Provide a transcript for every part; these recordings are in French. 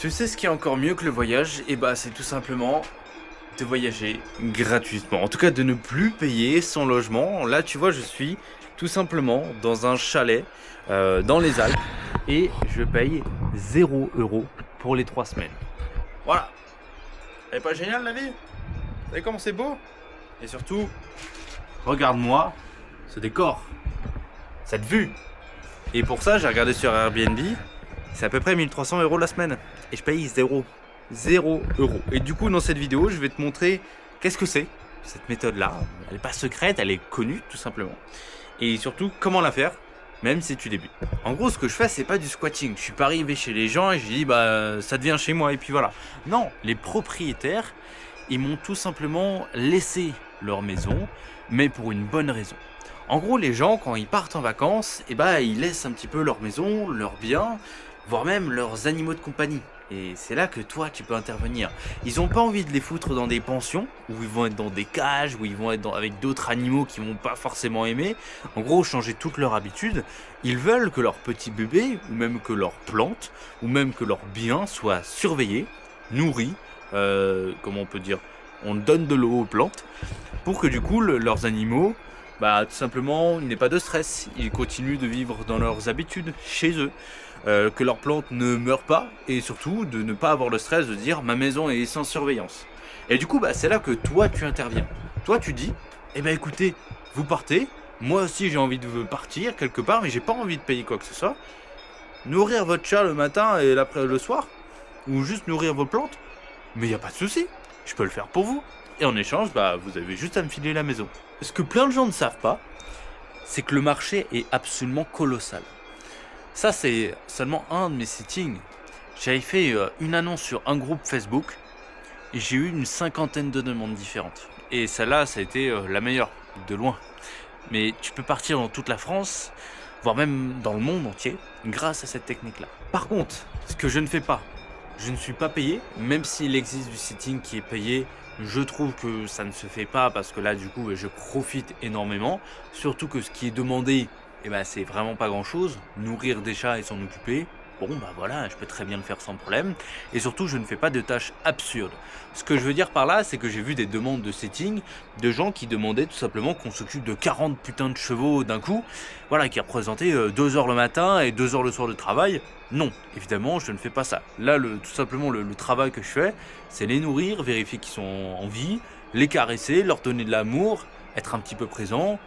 Tu sais ce qui est encore mieux que le voyage? Et bah c'est tout simplement de voyager gratuitement. En tout cas de ne plus payer son logement. Là tu vois je suis tout simplement dans un chalet dans les Alpes et je paye 0 € pour les 3 semaines. Voilà. Elle est pas géniale la vie? Vous savez comment c'est beau? Et surtout, regarde-moi ce décor, cette vue. Et pour ça j'ai regardé sur Airbnb. C'est à peu près 1 300 € la semaine. Et je paye 0 €. Et du coup, dans cette vidéo, je vais te montrer qu'est-ce que c'est, cette méthode-là. Elle n'est pas secrète, elle est connue, tout simplement. Et surtout, comment la faire, même si tu débutes. En gros, ce que je fais, c'est pas du squatting. Je suis pas arrivé chez les gens et je dis, bah, ça devient chez moi, et puis voilà. Non, les propriétaires, ils m'ont tout simplement laissé leur maison, mais pour une bonne raison. En gros, les gens, quand ils partent en vacances, ils laissent un petit peu leur maison, leurs biens, voire même leurs animaux de compagnie. Et c'est là que toi, tu peux intervenir. Ils n'ont pas envie de les foutre dans des pensions, où ils vont être dans des cages, où ils vont être avec d'autres animaux qu'ils vont pas forcément aimer. En gros, changer toutes leurs habitudes. Ils veulent que leur petit bébé, ou même que leurs plantes, ou même que leurs biens soient surveillés, nourris, comment on peut dire, on donne de l'eau aux plantes, pour que du coup, leurs animaux, tout simplement, il n'y ait pas de stress. Ils continuent de vivre dans leurs habitudes, chez eux. Que leurs plantes ne meurent pas. Et surtout, de ne pas avoir le stress de dire ma maison est sans surveillance. Et du coup, c'est là que toi, tu interviens. Toi, tu dis, écoutez, vous partez. Moi aussi, j'ai envie de partir quelque part, mais j'ai pas envie de payer quoi que ce soit. Nourrir votre chat le matin et le soir. Ou juste nourrir vos plantes. Mais il n'y a pas de souci. Je peux le faire pour vous. Et en échange, vous avez juste à me filer la maison. Ce que plein de gens ne savent pas, c'est que le marché est absolument colossal. Ça, c'est seulement un de mes settings. J'avais fait une annonce sur un groupe Facebook et j'ai eu une 50aine de demandes différentes. Et celle-là, ça a été la meilleure, de loin. Mais tu peux partir dans toute la France, voire même dans le monde entier, grâce à cette technique-là. Par contre, ce que je ne fais pas, je ne suis pas payé, même s'il existe du setting qui est payé. Je trouve que ça ne se fait pas parce que là, du coup, je profite énormément. Surtout que ce qui est demandé, c'est vraiment pas grand chose. Nourrir des chats et s'en occuper, voilà, je peux très bien le faire sans problème. Et surtout, je ne fais pas de tâches absurdes. Ce que je veux dire par là, c'est que j'ai vu des demandes de setting de gens qui demandaient tout simplement qu'on s'occupe de 40 putains de chevaux d'un coup, voilà, qui représentaient 2 heures le matin et 2 heures le soir de travail. Non, évidemment, je ne fais pas ça. Là, tout simplement, le travail que je fais, c'est les nourrir, vérifier qu'ils sont en vie, les caresser, leur donner de l'amour, être un petit peu présent.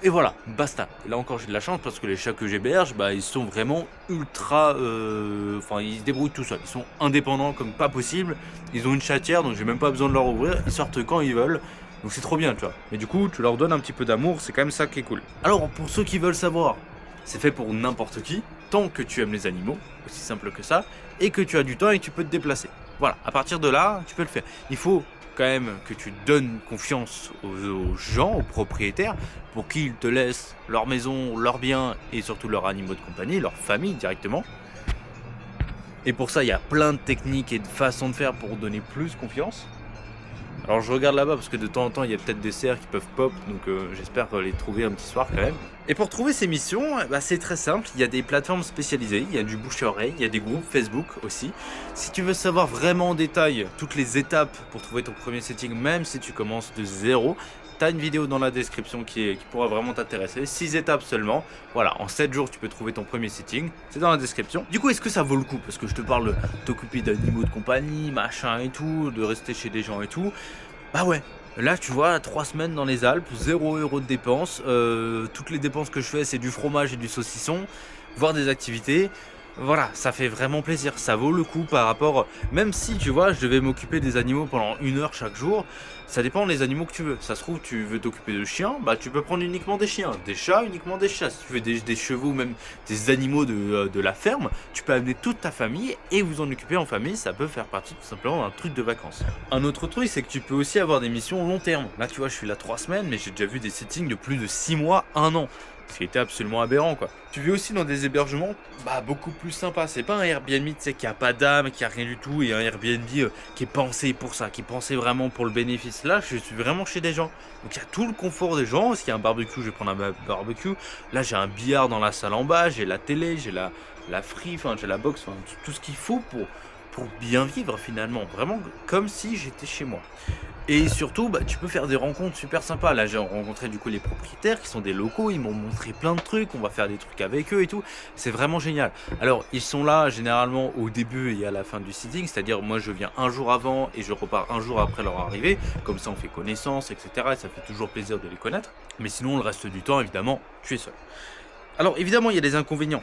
Et voilà, basta. Là encore j'ai de la chance parce que les chats que j'héberge, ils sont vraiment ultra... ils se débrouillent tout seuls. Ils sont indépendants comme pas possible. Ils ont une chatière donc j'ai même pas besoin de leur ouvrir. Ils sortent quand ils veulent. Donc c'est trop bien, tu vois. Mais du coup, tu leur donnes un petit peu d'amour, c'est quand même ça qui est cool. Alors pour ceux qui veulent savoir, c'est fait pour n'importe qui, tant que tu aimes les animaux, aussi simple que ça, et que tu as du temps et que tu peux te déplacer. Voilà, à partir de là, tu peux le faire. Il faut quand même que tu donnes confiance aux gens, aux propriétaires, pour qu'ils te laissent leur maison, leurs biens et surtout leurs animaux de compagnie, leur famille directement. Et pour ça, il y a plein de techniques et de façons de faire pour donner plus confiance. Alors je regarde là-bas parce que de temps en temps il y a peut-être des cerfs qui peuvent pop, donc j'espère les trouver un petit soir quand même. Et pour trouver ces missions, c'est très simple, il y a des plateformes spécialisées, il y a du bouche à oreille, il y a des groupes Facebook aussi. Si tu veux savoir vraiment en détail toutes les étapes pour trouver ton premier setting, même si tu commences de zéro, t'as une vidéo dans la description qui pourra vraiment t'intéresser, 6 étapes seulement. Voilà, en 7 jours tu peux trouver ton premier setting, c'est dans la description. Du coup, est-ce que ça vaut le coup? Parce que je te parle de t'occuper d'animaux de compagnie, machin et tout, de rester chez des gens et tout. Bah ouais, là tu vois, 3 semaines dans les Alpes, 0 € de dépenses, toutes les dépenses que je fais c'est du fromage et du saucisson, voire des activités. Voilà, ça fait vraiment plaisir, ça vaut le coup par rapport, même si tu vois, je devais m'occuper des animaux pendant 1 heure chaque jour, ça dépend des animaux que tu veux. Ça se trouve, tu veux t'occuper de chiens, tu peux prendre uniquement des chiens, des chats, uniquement des chats. Si tu veux des chevaux, même des animaux de la ferme, tu peux amener toute ta famille et vous en occuper en famille, ça peut faire partie tout simplement d'un truc de vacances. Un autre truc, c'est que tu peux aussi avoir des missions long terme. Là, tu vois, je suis là 3 semaines, mais j'ai déjà vu des settings de plus de 6 mois, 1 an. Ce qui était absolument aberrant quoi. Tu vis aussi dans des hébergements beaucoup plus sympas. C'est pas un Airbnb tu sais qui a pas d'âme, qui a rien du tout, et un Airbnb qui est pensé pour ça, qui est pensé vraiment pour le bénéfice. Là je suis vraiment chez des gens. Donc il y a tout le confort des gens. S'il y a un barbecue, je vais prendre un barbecue. Là j'ai un billard dans la salle en bas, j'ai la télé, j'ai la free, j'ai la box, tout ce qu'il faut pour bien vivre finalement, vraiment comme si j'étais chez moi. Et surtout, bah, tu peux faire des rencontres super sympas. Là, j'ai rencontré du coup les propriétaires qui sont des locaux, ils m'ont montré plein de trucs, on va faire des trucs avec eux et tout. C'est vraiment génial. Alors, ils sont là généralement au début et à la fin du sitting, c'est-à-dire moi je viens un jour avant et je repars un jour après leur arrivée. Comme ça, on fait connaissance, etc. Et ça fait toujours plaisir de les connaître. Mais sinon, le reste du temps, évidemment, tu es seul. Alors, évidemment, il y a des inconvénients.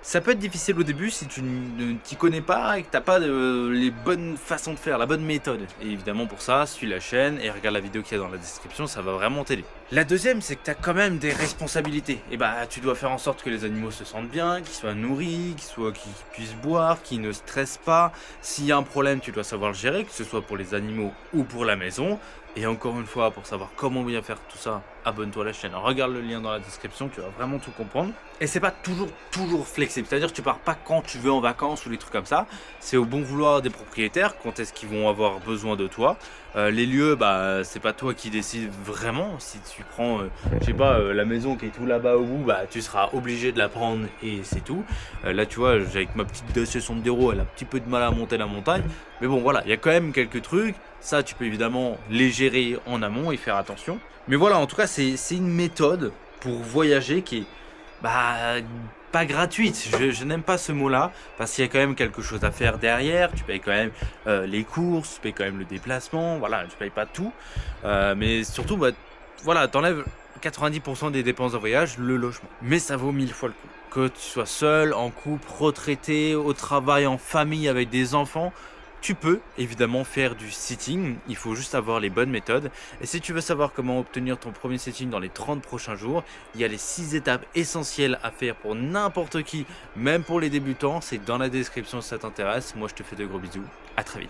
Ça peut être difficile au début si tu ne t'y connais pas et que t'as pas les bonnes façons de faire, la bonne méthode. Et évidemment pour ça, suis la chaîne et regarde la vidéo qu'il y a dans la description, ça va vraiment t'aider. La deuxième, c'est que tu as quand même des responsabilités. Et bah tu dois faire en sorte que les animaux se sentent bien, qu'ils soient nourris, qu'ils puissent boire, qu'ils ne stressent pas. S'il y a un problème, tu dois savoir le gérer, que ce soit pour les animaux ou pour la maison. Et encore une fois, pour savoir comment bien faire tout ça, abonne-toi à la chaîne. Regarde le lien dans la description, tu vas vraiment tout comprendre. Et c'est pas toujours flexible. C'est-à-dire que tu pars pas quand tu veux en vacances ou des trucs comme ça. C'est au bon vouloir des propriétaires, quand est-ce qu'ils vont avoir besoin de toi. Les lieux, bah c'est pas toi qui décides vraiment. Si tu prends, je sais pas, la maison qui est tout là-bas au bout, bah tu seras obligé de la prendre et c'est tout. Là tu vois, avec ma petite Dacia Sandero, elle a un petit peu de mal à monter la montagne. Mais bon voilà, il y a quand même quelques trucs. Ça, tu peux évidemment les gérer en amont et faire attention. Mais voilà, en tout cas, c'est une méthode pour voyager qui est bah, pas gratuite. Je n'aime pas ce mot-là parce qu'il y a quand même quelque chose à faire derrière. Tu payes quand même les courses, tu payes quand même le déplacement. Voilà, tu payes pas tout. Mais surtout, bah, voilà, t'enlèves 90% des dépenses de voyage, le logement. Mais ça vaut 1000 fois le coup. Que tu sois seul, en couple, retraité, au travail, en famille, avec des enfants. Tu peux évidemment faire du sitting, il faut juste avoir les bonnes méthodes. Et si tu veux savoir comment obtenir ton premier sitting dans les 30 prochains jours, il y a les 6 étapes essentielles à faire pour n'importe qui, même pour les débutants. C'est dans la description si ça t'intéresse. Moi je te fais de gros bisous, à très vite.